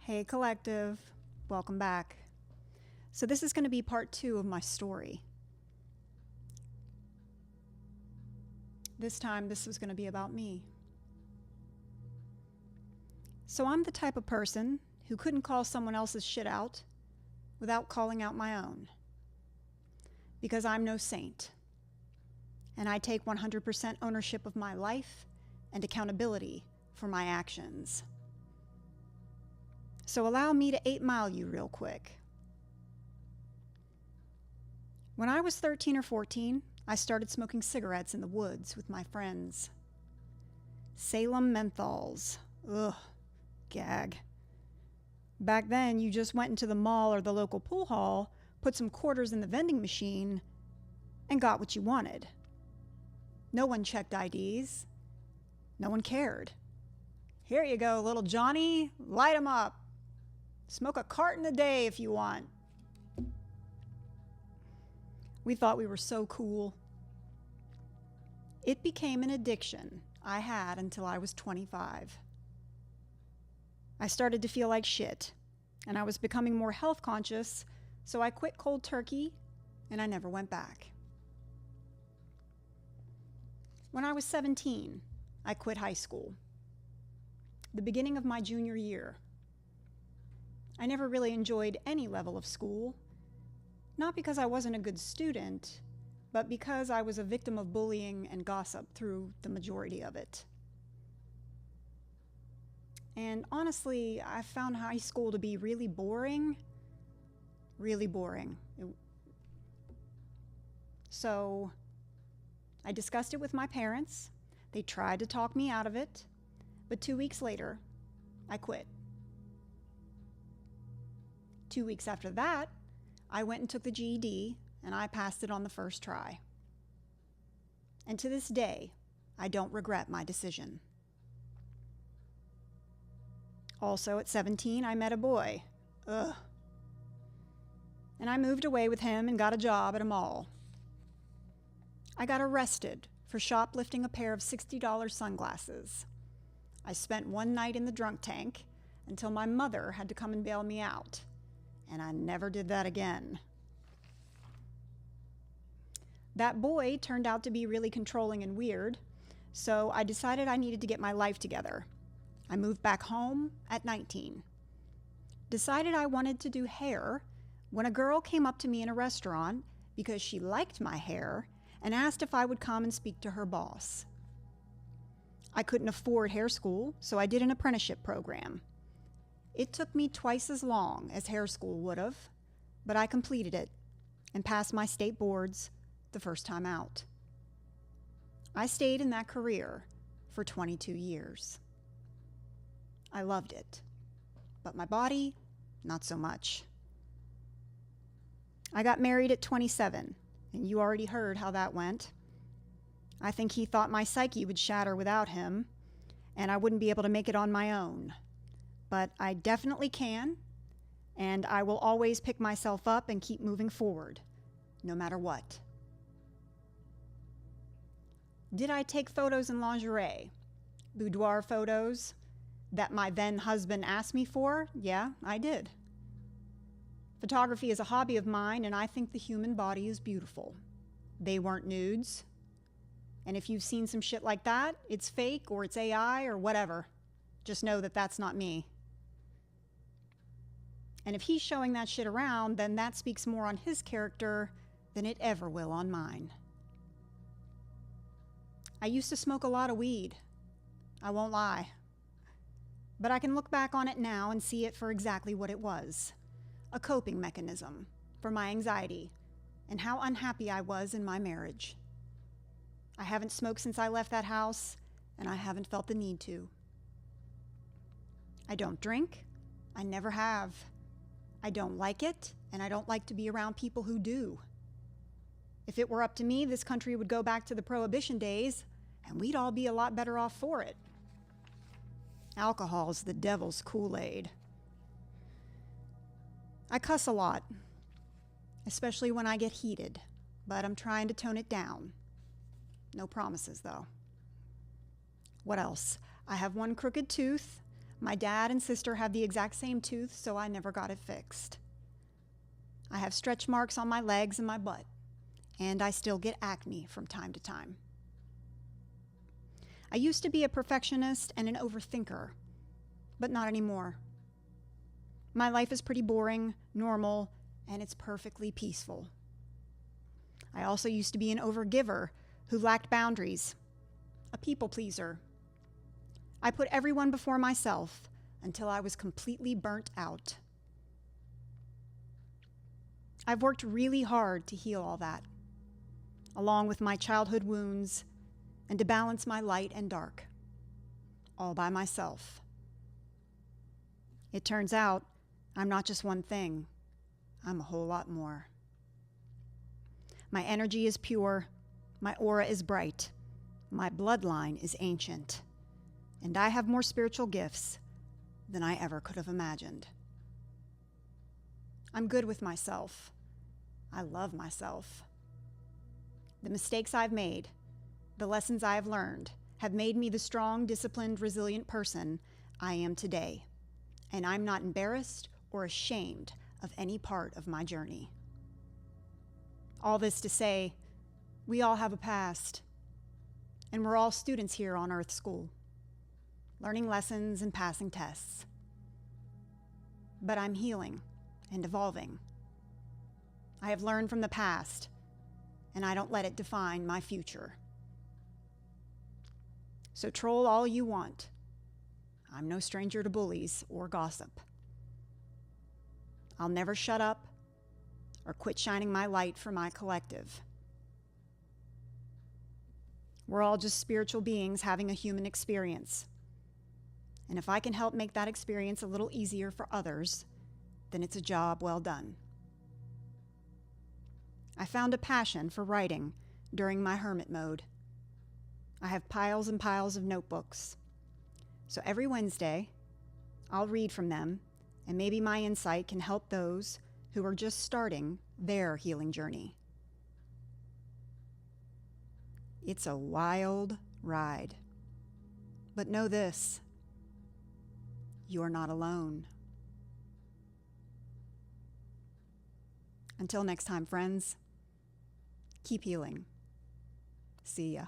Hey Collective, welcome back. So this is going to be part 2 of my story. This time this was going to be about me. So I'm the type of person who couldn't call someone else's shit out without calling out my own. Because I'm no saint. And I take 100% ownership of my life and accountability for my actions. So allow me to 8-mile you real quick. When I was 13 or 14, I started smoking cigarettes in the woods with my friends. Salem menthols. Ugh, gag. Back then, you just went into the mall or the local pool hall, put some quarters in the vending machine, and got what you wanted. No one checked IDs. No one cared. Here you go, little Johnny, light 'em up. Smoke a carton a day if you want. We thought we were so cool. It became an addiction I had until I was 25. I started to feel like shit, and I was becoming more health conscious, so I quit cold turkey, and I never went back. When I was 17, I quit high school. The beginning of my junior year. I never really enjoyed any level of school, not because I wasn't a good student, but because I was a victim of bullying and gossip through the majority of it. And honestly, I found high school to be really boring. Really boring. So I discussed it with my parents. They tried to talk me out of it, but 2 weeks later, I quit. 2 weeks after that, I went and took the GED, and I passed it on the first try. And to this day, I don't regret my decision. Also, at 17, I met a boy. Ugh. And I moved away with him and got a job at a mall. I got arrested for shoplifting a pair of $60 sunglasses. I spent one night in the drunk tank until my mother had to come and bail me out. And I never did that again. That boy turned out to be really controlling and weird, so I decided I needed to get my life together. I moved back home at 19. Decided I wanted to do hair when a girl came up to me in a restaurant because she liked my hair and asked if I would come and speak to her boss. I couldn't afford hair school, so I did an apprenticeship program. It took me twice as long as hair school would have, but I completed it and passed my state boards the first time out. I stayed in that career for 22 years. I loved it, but my body, not so much. I got married at 27, and you already heard how that went. I think he thought my psyche would shatter without him, and I wouldn't be able to make it on my own. But I definitely can, and I will always pick myself up and keep moving forward, no matter what. Did I take photos in lingerie? Boudoir photos that my then husband asked me for? Yeah, I did. Photography is a hobby of mine, and I think the human body is beautiful. They weren't nudes. And if you've seen some shit like that, it's fake or it's AI or whatever. Just know that that's not me. And if he's showing that shit around, then that speaks more on his character than it ever will on mine. I used to smoke a lot of weed. I won't lie. But I can look back on it now and see it for exactly what it was. A coping mechanism for my anxiety and how unhappy I was in my marriage. I haven't smoked since I left that house, and I haven't felt the need to. I don't drink. I never have. I don't like it, and I don't like to be around people who do. If it were up to me, this country would go back to the Prohibition days, and we'd all be a lot better off for it. Alcohol's the devil's Kool-Aid. I cuss a lot, especially when I get heated, but I'm trying to tone it down. No promises, though. What else? I have one crooked tooth. My dad and sister have the exact same tooth, so I never got it fixed. I have stretch marks on my legs and my butt, and I still get acne from time to time. I used to be a perfectionist and an overthinker, but not anymore. My life is pretty boring, normal, and it's perfectly peaceful. I also used to be an overgiver who lacked boundaries, a people pleaser. I put everyone before myself until I was completely burnt out. I've worked really hard to heal all that, along with my childhood wounds, and to balance my light and dark, all by myself. It turns out I'm not just one thing, I'm a whole lot more. My energy is pure, my aura is bright, my bloodline is ancient, and I have more spiritual gifts than I ever could have imagined. I'm good with myself. I love myself. The mistakes I've made, the lessons I have learned, have made me the strong, disciplined, resilient person I am today, and I'm not embarrassed or ashamed of any part of my journey. All this to say, we all have a past, and we're all students here on Earth School, learning lessons and passing tests. But I'm healing and evolving. I have learned from the past, and I don't let it define my future. So troll all you want. I'm no stranger to bullies or gossip. I'll never shut up or quit shining my light for my collective. We're all just spiritual beings having a human experience. And if I can help make that experience a little easier for others, then it's a job well done. I found a passion for writing during my hermit mode. I have piles and piles of notebooks. So every Wednesday, I'll read from them, and maybe my insight can help those who are just starting their healing journey. It's a wild ride. But know this, you're not alone. Until next time, friends, keep healing. See ya.